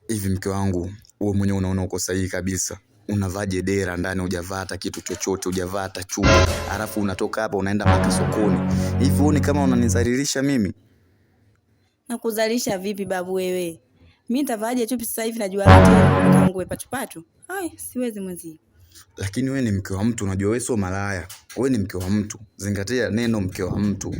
Hivi mke wangu, wewe mwenyewe unaona uko sahihi kabisa. Unavaje dera ndani hujavaa hata kitu chochote, hujavaa hata chupi. Alafu unatoka hapa unaenda mpaka sokoni. Hivi uone kama unanizalilisha mimi? Nakuzalisha vipi babu wewe? Mimi nitavaaje chupi sasa hivi najua yote kangu pachu. Ai, siwezi mwenzi. Lakini wewe ni mke wa mtu, unajua wewe sio malaya. Wewe ni mke wa mtu. Zingatia neno mke wa mtu.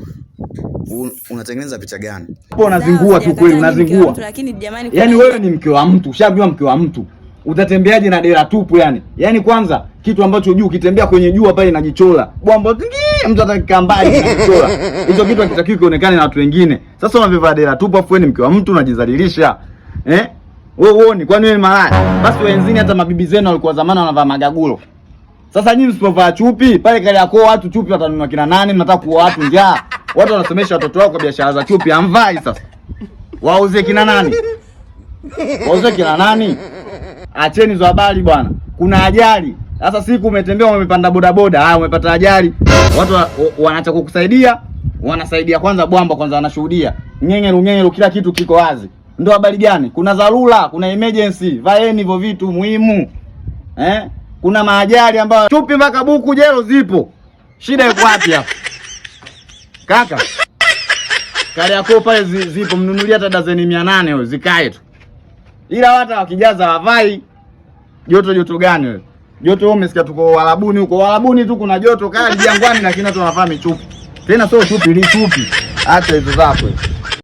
Unatengeneza picha gani? Hapo unazingua tu kweli, unazingua. Lakini jamani, yani wewe ni mke wa mtu, ushaambiwa mke wa mtu. Utatembeaje na dera tupu yani? Yani kwanza kitu ambacho juu ukitembea kwenye jua pale inajichola. Bwamba mtu atakikaa mbali kujichola. Hicho kitu hakitakiwi kuonekane na watu wengine. Sasa unavivaa dera tupu afu wewe ni mke wa mtu unajizalilisha. Wewe uone kwani wewe malaya? Basi wenzini hata mabibi zenu walikuwa zamani wanavaa magagulo. Sasa nyinyi msipovaa chupi, pale kale yako watu chupi watanunua kina nani? Mnataka kuwa watu njaa. Watu wanasomesha watoto wao kwa biashara za chupi, amvai sasa. Wauze kina nani? Wauze kina nani? Acheni hizo habari bwana. Kuna ajali. Sasa siku umetembea umepanda bodaboda, umepata ajali. Watu wanaacha kukusaidia, wanasaidia kwanza bwamba kwanza wanashuhudia. Ng'eng'elu kila kitu kiko wazi. Ndio habari gani? Kuna dharura, kuna emergency. Vaeni hivyo vitu muhimu. Kuna maajali ambayo chupi mpaka buku jelo zipo. Shida iko wapi hapa? Kaka. Kale yako pale zipo, mnunulia hata dazeni 800 wewe zikae tu. Ila hata wakijaza wavai. Joto gani wewe? Joto wewe umesikia tuko Uarabuni huko. Uarabuni tu kuna joto kali Jangwani, lakini watu wanavaa michupi. Tena sio chupi, ni chupi. Acha hizo zako.